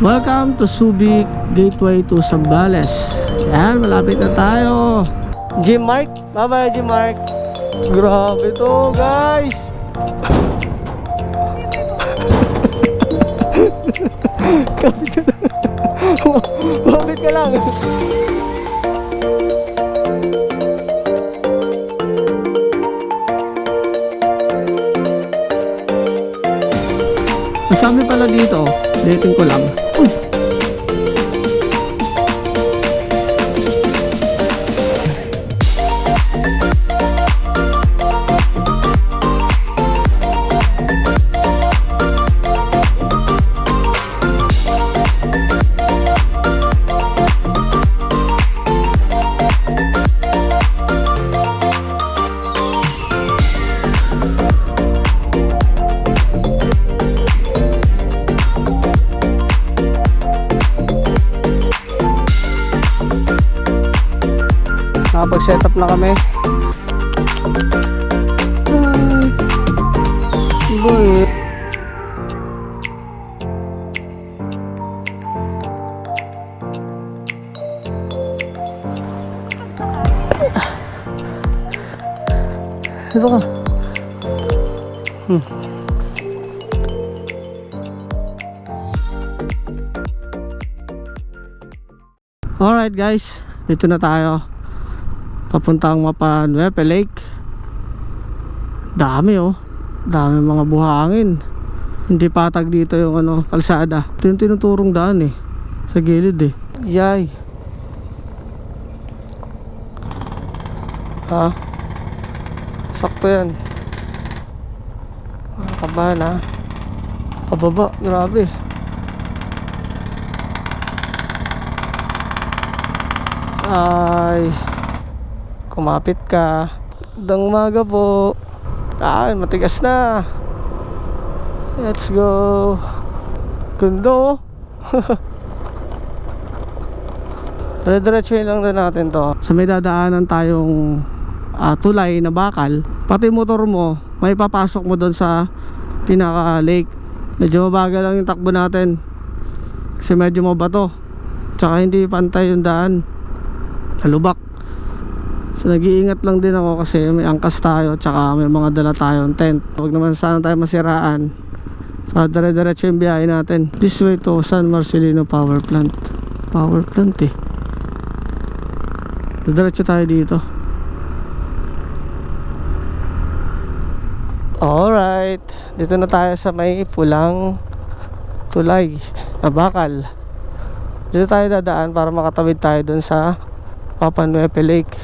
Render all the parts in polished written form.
Welcome to Subic Gateway to Zambales. Yan, malapit na tayo. Gym Mark, bye bye Gym Mark. Grabe to guys. Kapit ka lang. Masabi pala dito, dating ko lang. Nakapag-set up na kami. Boy. Ito ka. Alright guys, dito na tayo. Papuntang Mapanuepe Lake. Dami oh. Dami mga buhangin. Hindi patag dito yung kalsada. Ito yung tinuturong daan eh. Sa gilid eh. Yay. Ha? Sakto yan. Kabahan ha. Kababa. Grabe. Ay. Kumapit ka. Dang umaga po. Matigas na. Let's go. Ganda oh. Dire-diretsuhin lang din natin to. So may dadaanan tayong tulay na bakal. Pati motor mo, may papasok mo doon sa pinaka lake. Medyo mabagal lang yung takbo natin. Kasi medyo mabato. Tsaka hindi pantay yung daan. Talubak. So nag-iingat lang din ako kasi may angkas tayo, tsaka may mga dala tayong tent. Huwag naman sana tayo masiraan. Dire-diretso yung biyahe natin. This way to San Marcelino Power Plant. Power plant eh. Diretso tayo dito. Alright, dito na tayo sa may pulang tulay na bakal. Dito tayo dadaan para makatawid tayo dun sa Mapanuepe Lake.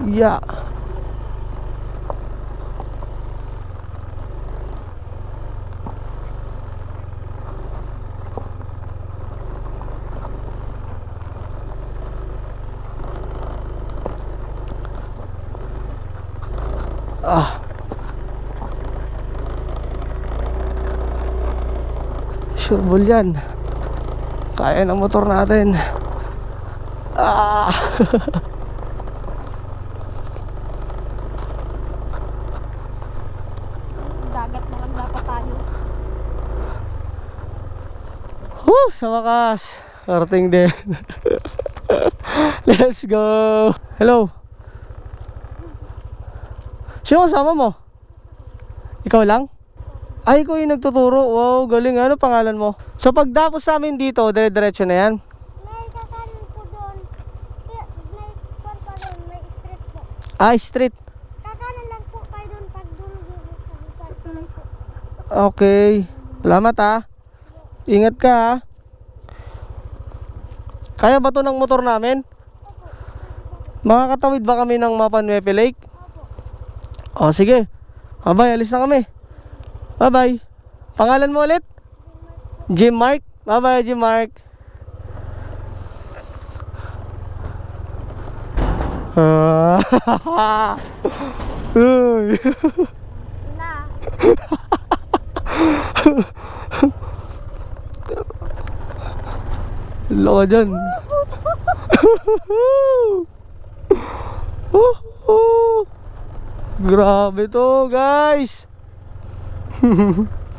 Yeah. Sureball yan. Kaya ng motor natin. Dagat na lang dapat tayo. Sa wakas karating din. Let's go. Hello. Sino kasama mo? Ikaw lang? Ay, ikaw yung nagtuturo. Wow, galing. Ano pangalan mo? So pagdapos namin dito, dire-diretso na yan? May kakanin po doon. May kwan pa doon. May street po. Street. Kakanin lang po kayo doon pag doon sa bukan po. Okay. Salamat ha. Ingat ka ha. Kaya ba to ng motor namin? Makakatawid ba kami ng Mapanuepe Lake? O sige. Bye-bye, alis na kami. Bye-bye. Pangalan mo ulit? Gym Mark. Bye-bye, Gym Mark. Uy. Na. Loko dyan. Grabe to guys.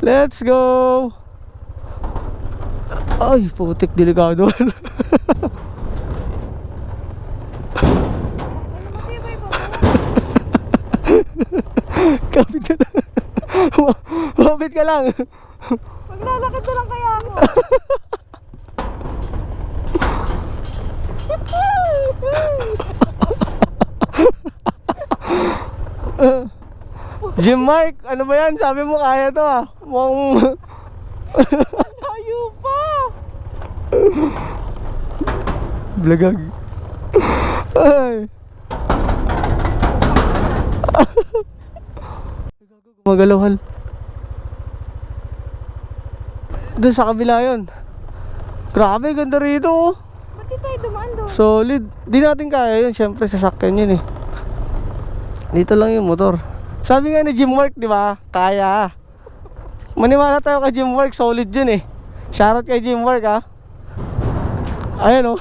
Let's go. Ay, putik, delikado. Matibay ba? Kapit ka lang. Kapit ka lang. Maglalakad na lang kaya ako. Jim Mark, ano ba yan? Sabi mo kaya to ah. Mukhang... Tayo pa. Blagag. Ay. Magalawhal. Doon sa kabila yun. Grabe, ganda rito oh. Ba't di tayo dumaan doon? Solid. Di natin kaya yun. Siyempre sasakyan yun eh. Dito lang yung motor. Sabi nga ni Jim Mark, di ba? Kaya. Maniwala tayo kay Jim Mark. Solid yun eh. Shoutout kay Jim Mark ha. Ayan oh.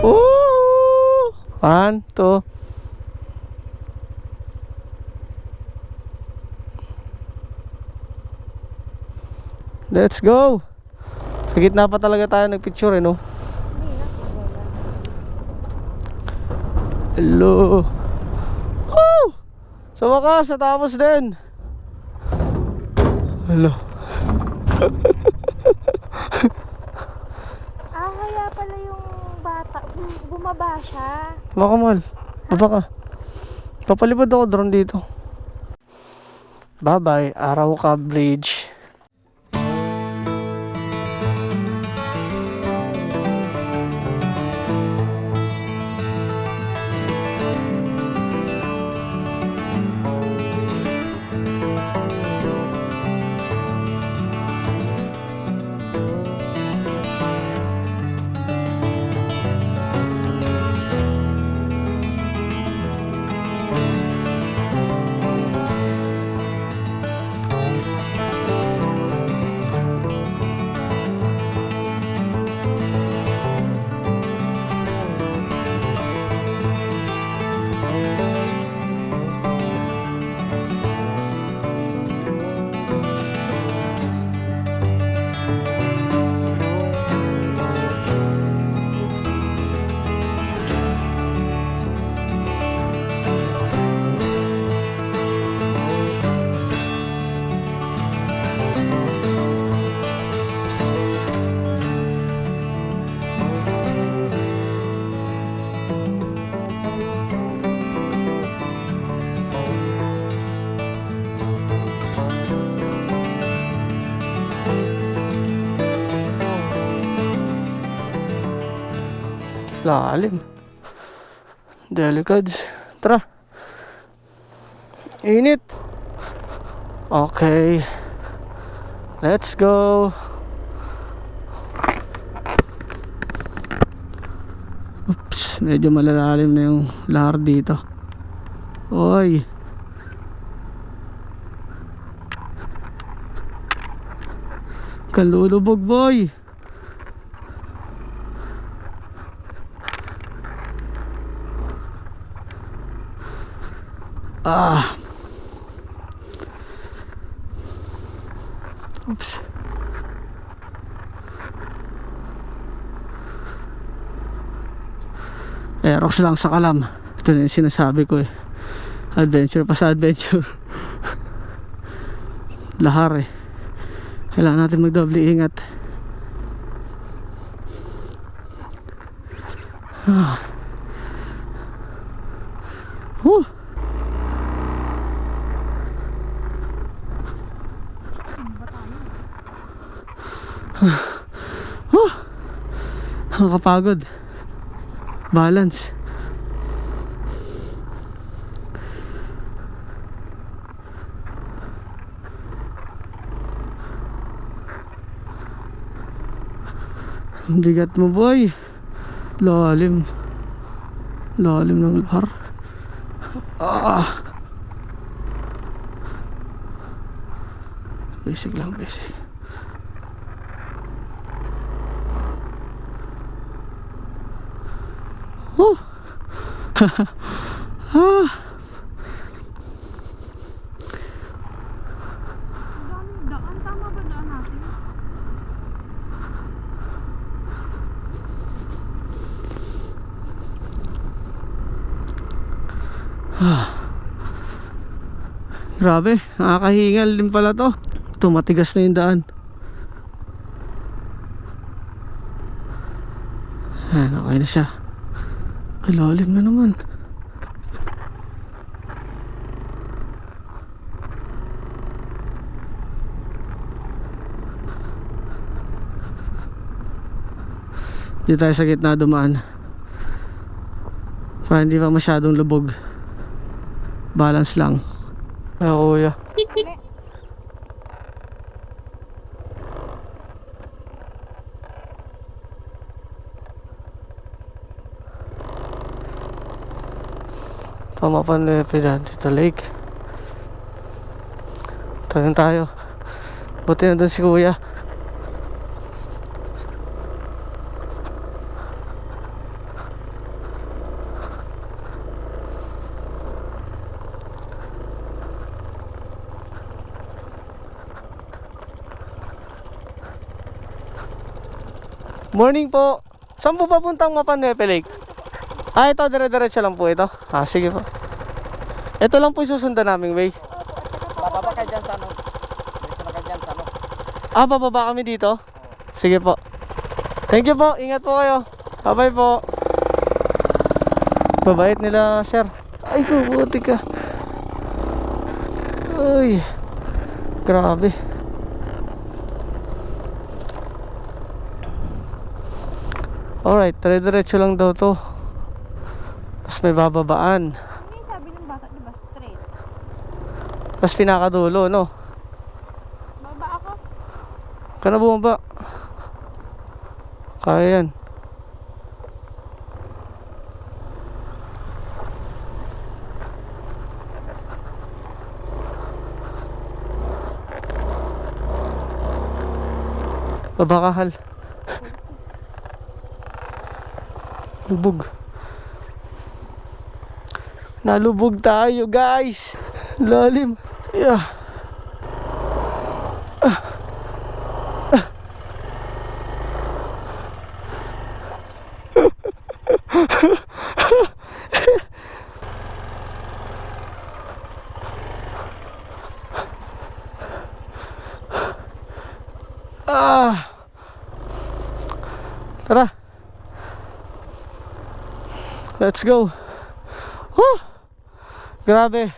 Woo! 1, 2. Let's go. Sa gitna pa talaga tayo nagpicture eh no. Hello. Woo! Sa wakas, natapos din. Hello. Kaya pala yung bata, bumaba siya. Baka mahal. Baba ka. Papalipad ako drone dito. Bye bye, Arauca Bridge. Lalim. Delicads. Tara. Init. Okay. Let's go. Oops, medyo malalalim na yung lahar dito. Oy. Kalulubog boy. Ah. Oops. Aerox lang sa kalam. Ito na yung sinasabi ko eh. Adventure pa sa adventure. Lahar eh. Kailangan natin magdoble ingat. Woo! Nakakapagod. Balance. Ang bigat mo boy. Lalim. Lalim ng luhar. Basic lang, basic. Oh. Daan, tama ba daan natin? Grabe, nakakahingal din pala to. Ito, matigas na yung daan. Ayan, okay na siya. Ay, lalim na naman. Dito tayo sa gitna dumaan para hindi pa masyadong lubog. Balance lang. Ay, kuya. Pamapan na dito lake. Tagan tayo. Buti na doon si kuya. Morning po. Saan po papuntang Mapanepe Lake? Ah, ito, dire-diretso lang po ito. Ah, sige po. Ito lang po yung susundan naming way. Bababa kayo dyan sa ano. Dito na kayo dyan sa ano. Ah, bababa kami dito? Sige po. Thank you po. Ingat po kayo. Bye-bye po. Babait nila, sir. Ay, kukuti ka. Ay. Grabe. Alright, dire-diretso lang daw to. Tapos may bababaan. Ano yung sabi ng bata, diba? Straight. Tapos pinakadulo, no? Baba ako. Kana bumaba. Kaya yan. Babakahal. Lubog. Nalubog tayo, guys. Lalim. Yeah. Tara. Let's go. Woo! Grabe.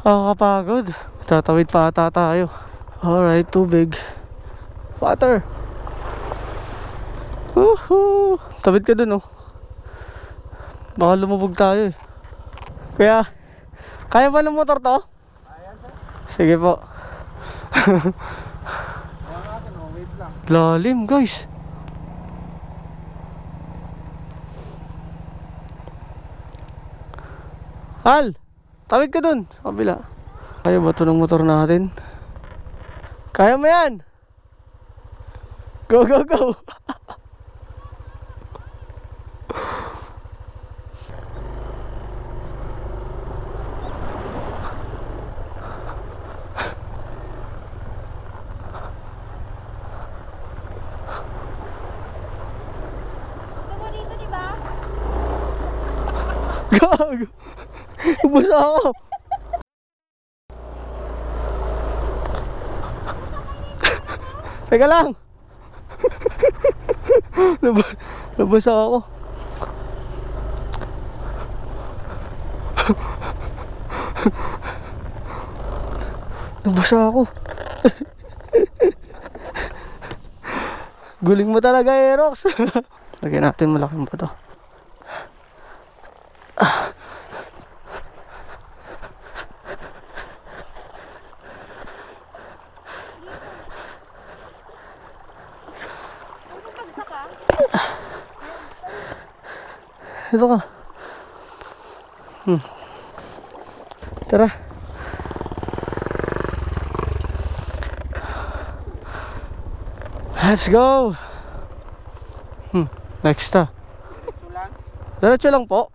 Nakakapagod. Tatawid pa ata tayo. Alright, tubig. Water. Woohoo! Tawid ka dun, oh. Baka lumubog tayo eh. Kaya ba ng motor to? Sige po. Lalim, guys. Hal, tawid ka dun sa kabila. Kaya ba ito ng motor natin? Kaya mo yan. Go, go, go. Gusto mo dito, diba? Gago. Ubus ako. Teka lang. Nabasa ako. Nabasa ako. Guling mo talaga, Aerox. Lagyan natin malaking bato. Ano bagsak ka? Dito ka. Tara. Let's go. Next na. Diretso lang po.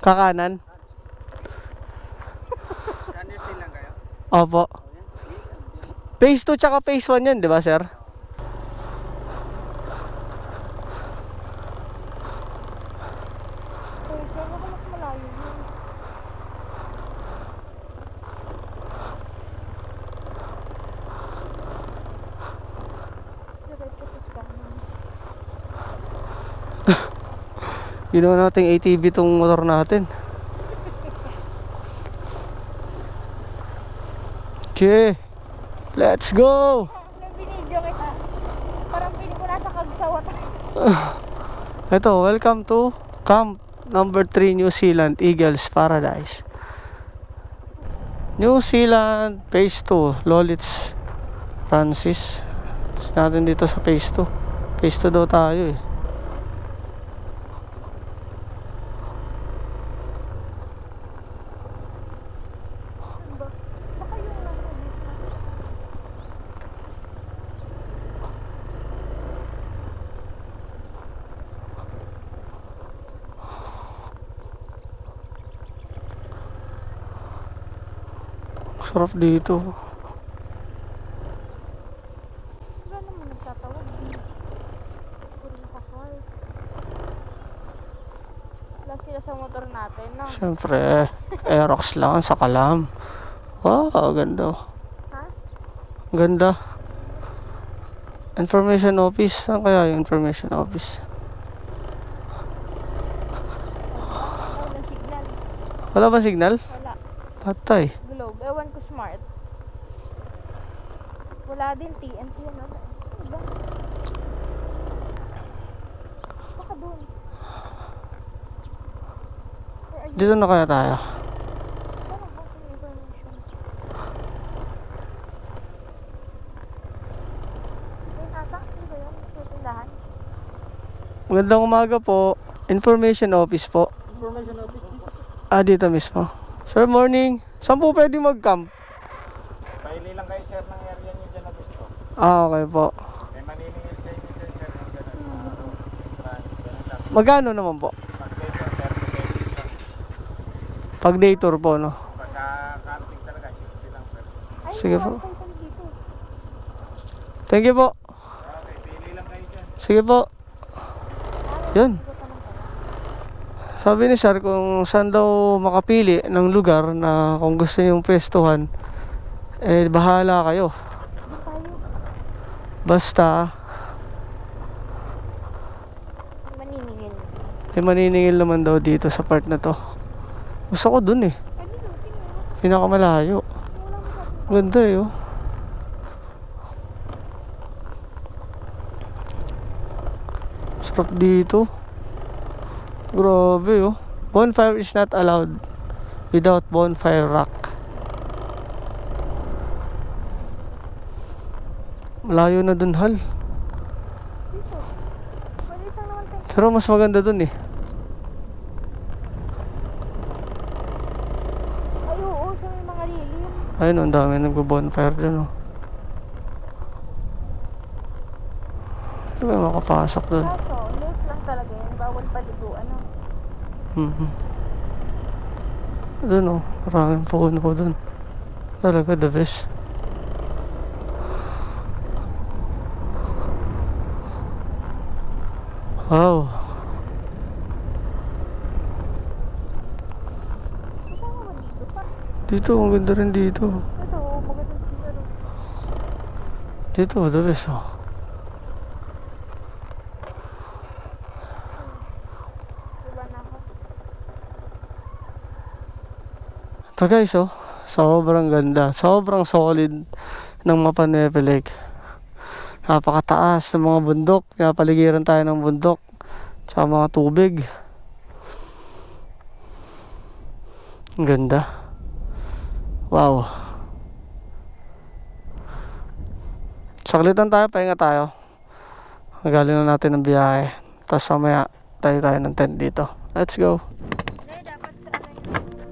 Kakanan. Opo. Phase 2 tsaka phase 1 yan, di ba, sir? Kaya kaya ako mas malayo yun. Diretso sa kanan. Ginawa nating ATV tong motor natin. Okay. Let's go. Nung binidyo kita, parang piling ko nasa Kagsawa tayo. Ito, welcome to Camp number 3 New Zealand Eagles Paradise. New Zealand Phase 2 Lolits Francis. Tapos natin dito sa Phase 2. Phase 2 daw tayo eh. Baka yung nasa gitna. Sarap dito. Wala naman nagtatawag. Puro nakakal. Wala sila sa motor natin, no? Siyempre, Aerox lang sa Kalam. Wow, ganda. Ha? Ganda. Information office. Saan kaya yung information office? Wala signal. Wala ba signal? Wala. Patay. Globe. Ewan ko smart. Wala din TNT. Ano ba? Saan ba? Baka doon. Where are you? Dito na kaya tayo. Parang bakit information? Ayun ata. Ano ba yun? Tutindahan? Magandang umaga po. Information office po. Information office dito. Dito mismo. Sir, morning. Saan po pwede mag-camp? Paili lang kayo sir ng area nyo dyan na gusto. Okay po. May maniningil sa inyo dyan sir ng gano'n. Ganun lang. Magkano naman po? Pag kayo sir, 30 pesos lang. Pag day tour po, no? Pagka camping talaga, 60 lang sir. Ay, Sige wala po. tayo pala dito. Thank you po. Okay, pili lang kayo dyan. Sige po. Yun. Dito ka lang pala. Sabi ni sir kung saan daw makapili ng lugar na kung gusto niyong pwestuhan, eh bahala kayo. Doon tayo. Basta Maniningil. may maniningil naman daw dito sa part na to. Gusto ko dun eh. Ay, dito. Tingnan. Pinakamalayo. Wala mo sabi. Ganda eh oh. Sarap dito. Grabe oh. Bonfire is not allowed without bonfire rack. Malayo na dun hal. Dito. Maliit lang naman tayo. Pero mas maganda dun eh. Ay, oo. Sa may mga lilim. Ayun, ang dami nagbo-bonfire dun oh. Hindi ba makapasok dun? Kaso, liit lang talaga yan. Bawal paliguan, no? Dun oh, maraming puno ko dun. Talaga the best. Wow. Kasama ba dito? Dito, ang ganda rin dito. Ito, magandang siguro. Dito, the best oh. Diba na ako? Ito guys oh, sobrang ganda. Sobrang solid ng Mapanuefe Lake. Napakataas ng mga bundok. Napaligiran tayo ng bundok. Tsaka mga tubig. Ang ganda. Wow. Saglitan tayo, pahinga tayo. Magaling na natin ng biyahe. Tapos mamaya tayo ng tent dito. Let's go. Hindi, dapat sa ano yun.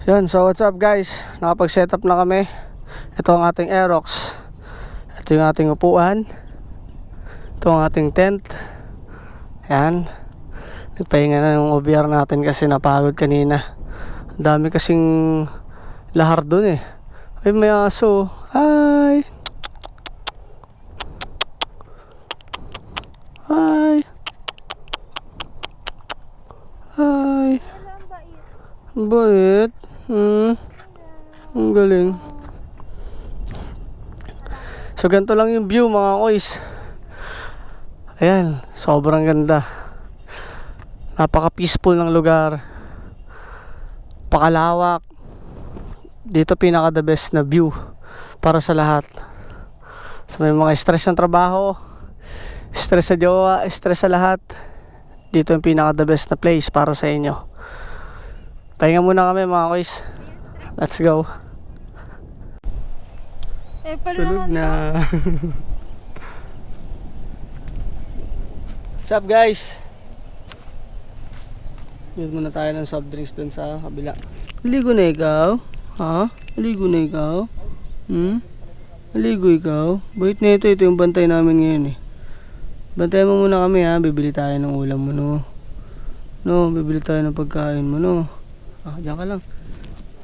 Yun, so what's up guys? Nakapag-set up na kami. Ito ang ating Aerox. Ito yung ating upuan. Ito ang ating tent. Yan. Nagpahinga na yung OBR natin kasi napagod kanina. Ang dami kasing lahar dun eh. Ay, may aso. Hi! Hi! Hi! Ang bait. Ang galing. So ganito lang yung view mga koys. Ayan, sobrang ganda. Napaka peaceful ng lugar. Pakalawak. Dito pinaka the best na view para sa lahat. So may mga stress ng trabaho, stress sa jowa, stress sa lahat. Dito yung pinaka the best na place para sa inyo. Pahinga muna kami mga koys. Let's go. Eh, pala Tulog naman. na. What's up guys? Bili muna tayo ng soft drinks dun sa kabila. Ligo na ikaw? Ha? Ligo na ikaw? Ligo ikaw? Bait na ito. Ito yung bantay namin ngayon eh. Bantayan mo muna kami ha. Bibili tayo ng ulam mo no. No, bibili tayo ng pagkain mo no. Ah, diyan ka lang.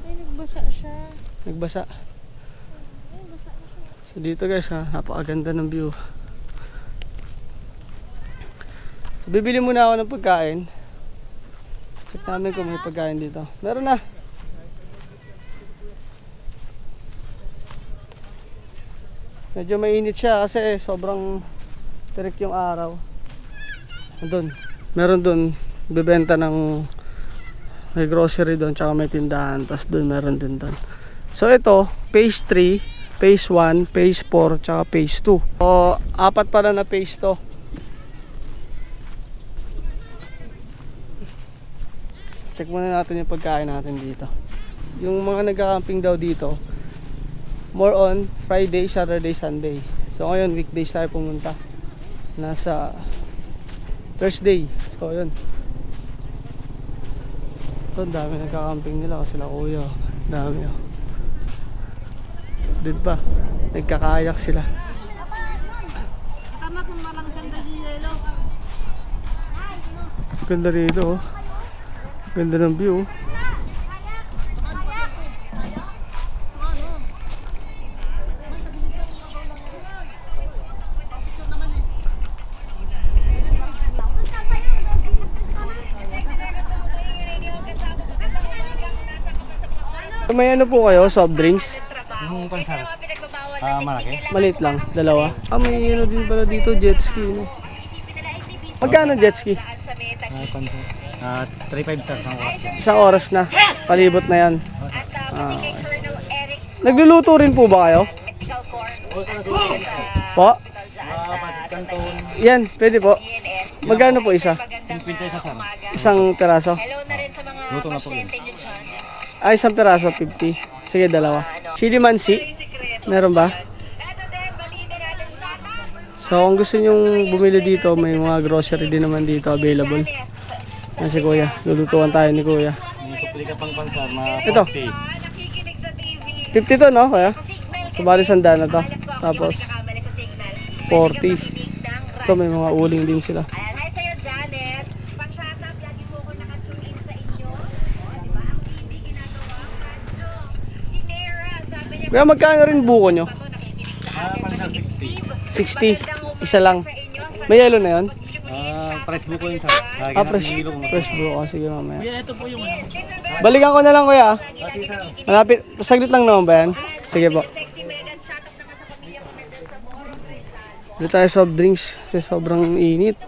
Ay, nagbasa siya. Nagbasa. So dito guys ha, napakaganda ng view. So, bibili muna ako ng pagkain. Check namin kung may pagkain dito. Meron na. Medyo mainit siya kasi sobrang tirik yung araw. Doon. Meron doon. Bibenta ng may grocery doon, tsaka may tindahan. Tapos doon meron din doon. So ito, phase 3, phase 1, phase 4, tsaka phase 2. So, 4 pala na phase to. Check muna natin yung pagkain natin dito. Yung mga nagka-camping daw dito, more on Friday, Saturday, Sunday. So ngayon, weekdays tayo pumunta. Nasa Thursday. So yun. Ito, dami nagka-camping nila kasi sila kuya. Dami oh. Doon pa, nagkakayak sila. Ganda rito oh. Ganda ng view oh. May ano po kayo, soft drinks? Yung pansar. Malaki? Maliit lang, dalawa. Ah, may ano din pala dito, jet ski. No? Magkano jet ski? 3.5 sir, isang oras. Isang oras na. Palibot na yan. Okay. Nagluluto rin po ba kayo? Po? Kanton, Yan, pwede po. Magkano po isa? 50 isa sir. Isang peraso? Luto na po yun. Ay, isang peraso, 50. Sige, dalawa. Chili mansi? Meron ba? So, kung gusto nyong bumili dito, may mga grocery din naman dito available. Yan si Kuya. Lulutuan tayo ni Kuya. May kupli ka pang pansar, mga Ito. 40. 50 to, no, Kuya? Subali sandaan na to. Tapos, 40. Ito, may mga uling din sila. Ayan, hi sa'yo, Janet. Pag-shut up, lagi po ako nakatune in sa inyo. O, di ba? Ang TV ginagawa, radyo. Si Nera, sabi niya, Kuya, magkano rin buko nyo? ito nakikinig sa atin. Pansar Matigit 60. Steve. 60. Isa lang. Sa inyo, sa May yellow na yun? Price book ko yun sir. Ah, fresh buko. Sige, mamaya. Ito po yung Balikan ko na lang, Kuya. Malapit. Saglit lang naman ba yan? Sige po. sexy Megan, shut up naman sa pamilya ko nandyan sa mall. Dito tayo soft drinks kasi sobrang init.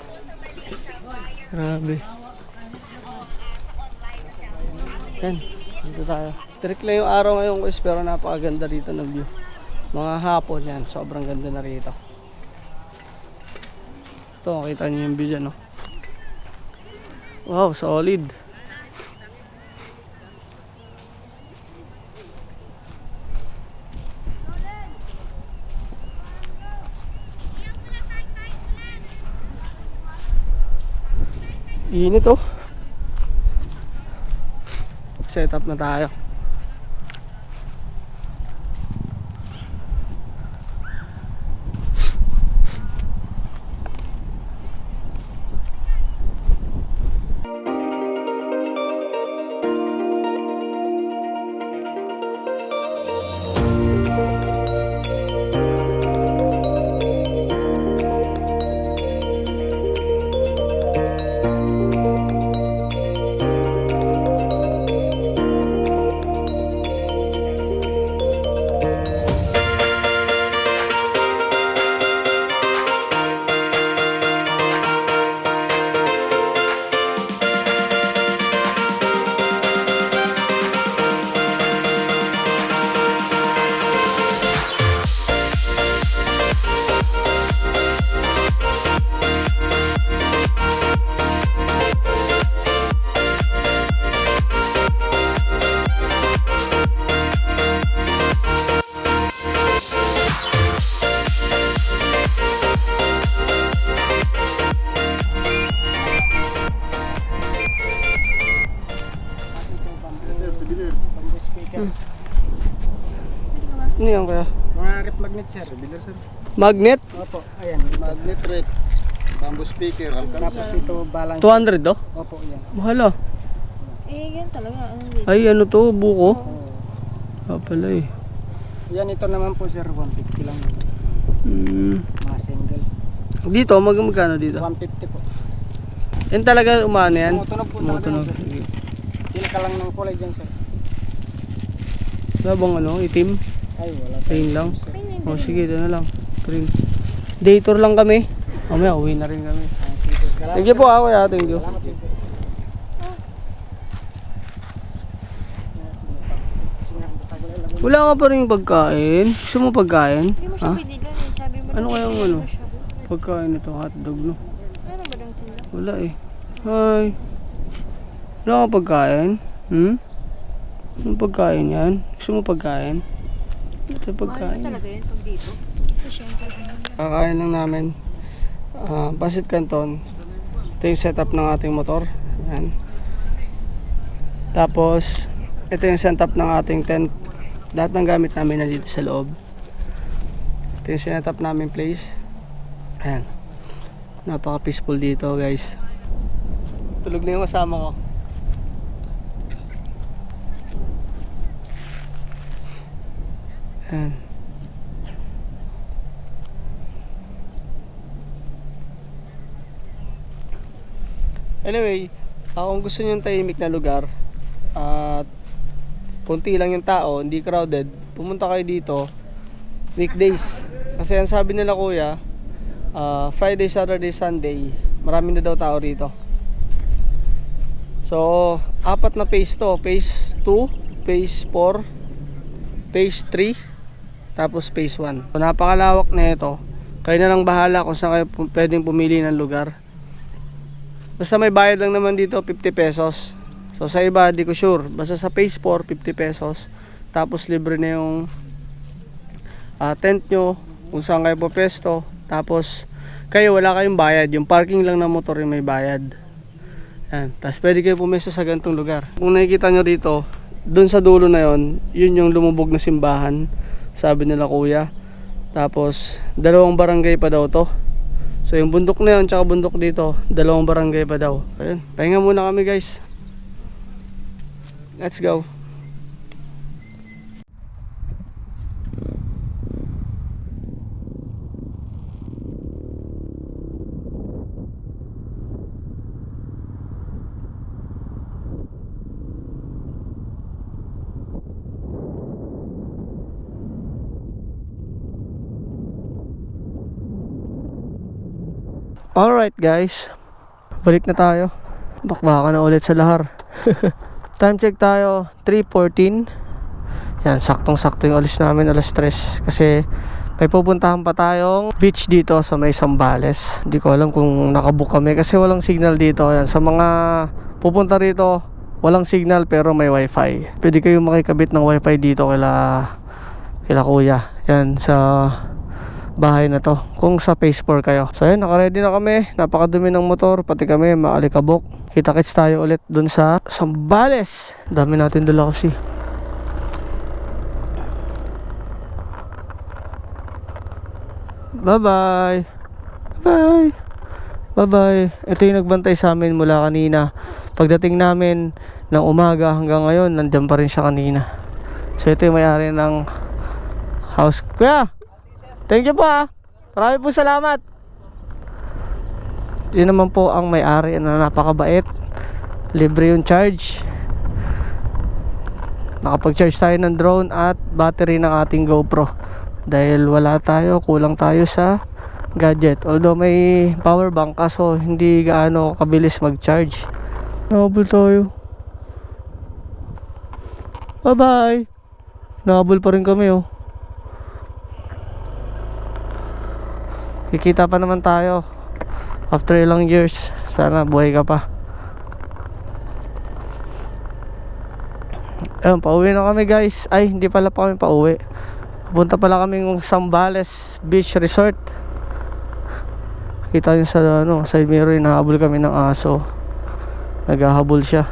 Grabe. Yan. Dito tayo. Trick lang yung araw ngayon guys pero napakaganda rito ng view. Mga hapon yan. Sobrang ganda na rito. Ito, makita niyo yung view dyan, no? Wow, solid. Init oh. Set up na tayo. Ano yan kaya? mga rep magnet sir. Bilir sir. Magnet? Opo, ayan. Magnet rep, bamboo speaker, Tapos ito balance. 200 oh? Opo, yan. Mahal ah. Eh, yan talaga. Ano, Ay ano to? Buko? Ah pala eh. Yan ito naman po sir, 150 lang. Mga single. Dito, magkano dito? 150 po. Yan talaga umano yan? Tumutunog po Tumutunog. talaga. Sige. Pili ka lang ng kulay dyan sir. Wala bang ano? Itim? Ay, wala. Green lang? O sige, ito na lang. Green. Day tour lang kami. Mamaya, uwi na rin kami. Thank you po ako ya. Thank you. Wala ka pa rin pagkain? Gusto mo pagkain? Hindi mo siya Ha? pinilan eh. Sabi mo Ano lang, kayang hindi ano? mo siya. Pagkain ito, hotdog no? Ano ba lang sila? Wala eh. Hi. Wala kang pagkain? Anong pagkain yan? Gusto mo pagkain? Ito Mahal pagkain. mo talaga yun pag dito. Kasi syempre, ano. Kakain lang namin. Pasit Canton. Ito yung setup ng ating motor. Yan. Tapos, ito yung setup ng ating tent. Lahat ng gamit namin nandito sa loob. Ito yung setup namin place. Ayan. Napaka peaceful dito guys. Tulog na yung kasama ko. Ayan. Anyway, kung gusto nyo yung tahimik na lugar at konti lang yung tao, hindi crowded, pumunta kayo dito weekdays. Kasi ang sabi nila kuya, Friday, Saturday, Sunday Marami na daw tao rito. So, 4 na phase to. Phase 2, phase 4, phase 3, tapos phase 1. So, napakalawak na ito. Kayo na lang bahala kung saan kayo pwedeng pumili ng lugar. Basta may bayad lang naman dito, 50 pesos. So sa iba, di ko sure. Basta sa phase 4, 50 pesos. Tapos libre na yung tent nyo, kung saan kayo pupesto. Tapos kayo wala kayong bayad. Yung parking lang ng motor yung may bayad. Yan. Tapos pwede kayo pumesto sa ganitong lugar. Kung nakikita nyo rito, dun sa dulo na yon, yun yung lumubog na simbahan, sabi nila kuya. Tapos 2 barangay pa daw to. So yung bundok na yun, tsaka bundok dito, 2 barangay pa daw. Ayun, pahinga muna kami guys. Let's go. Alright guys, balik na tayo. Bakbaka na ulit sa lahar. Time check tayo, 3:14. Yan, saktong-sakto yung alis namin, alas 3. Kasi may pupuntahan pa tayong beach dito sa may Zambales. Hindi ko alam kung nakabook kami kasi walang signal dito. Yan, sa mga pupunta rito, walang signal pero may wifi. Pwede kayong makikabit ng wifi dito kila kuya. Yan, sa bahay na to, kung sa phase 4 kayo. So ayun, nakaready na kami. Napakadumi ng motor, pati kami maalikabok. Kita-kits tayo ulit dun sa Zambales. Dami natin dala kasi. Bye bye. Bye bye. Ito yung nagbantay sa amin mula kanina. Pagdating namin ng umaga hanggang ngayon, nandiyan pa rin siya kanina. So ito yung may-ari ng house. Kuya, thank you po ah. Marami po salamat. Yun naman po ang may-ari na napakabait. Libre yung charge. Nakapag-charge tayo ng drone at battery ng ating GoPro. Dahil wala tayo, kulang tayo sa gadget. Although may power bank kaso hindi gaano kabilis mag-charge. Nakabul tayo. Bye bye. Nakabul pa rin kami oh. Kikita pa naman tayo after ilang years. Sana buhay ka pa. Ayun, pauwi na kami guys. Ay, hindi pala pa kami pauwi. Punta pala kami ng Zambales Beach Resort. Kita nyo sa side mirror, nahabol kami ng aso. Naghahabol siya.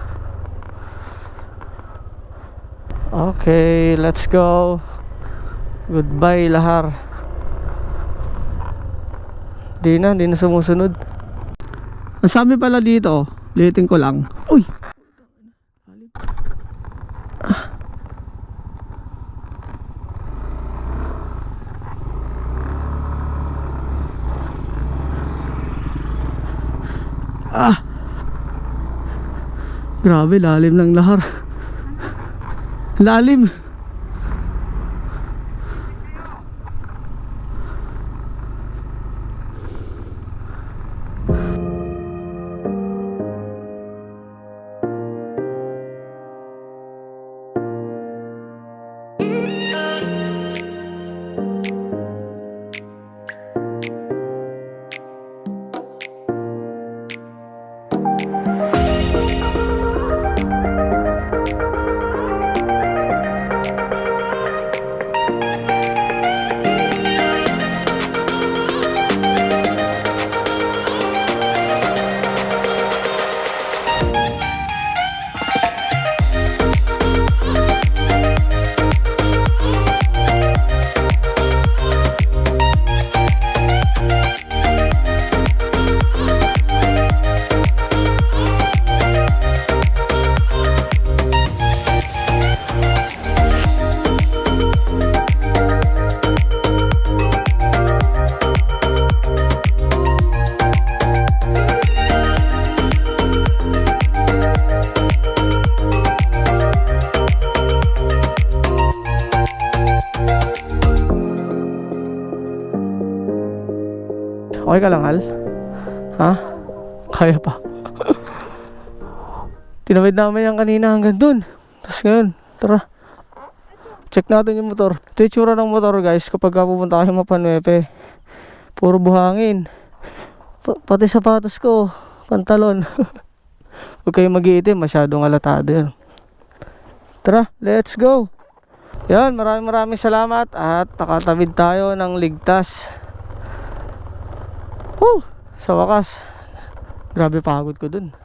Okay, let's go. Goodbye lahar. Di na sumusunod. Ang sabi pala dito, liitin ko lang. Uy! Grabe, lalim ng lahar. Lalim. Okay ka lang, Hal? Ha? kaya pa. Tinawid namin yan kanina hanggang dun. Tapos ngayon, tara. Check natin yung motor. Ito yung tsura ng motor guys kapag pupunta kayo Mapanuepe. Puro buhangin. Pati sapatos ko, pantalon. Huwag kayong mag-iitim, masyadong alatado yan. Tara, let's go. Yan, maraming salamat at nakatawid tayo ng ligtas. Sa wakas, grabe pagod ko dun.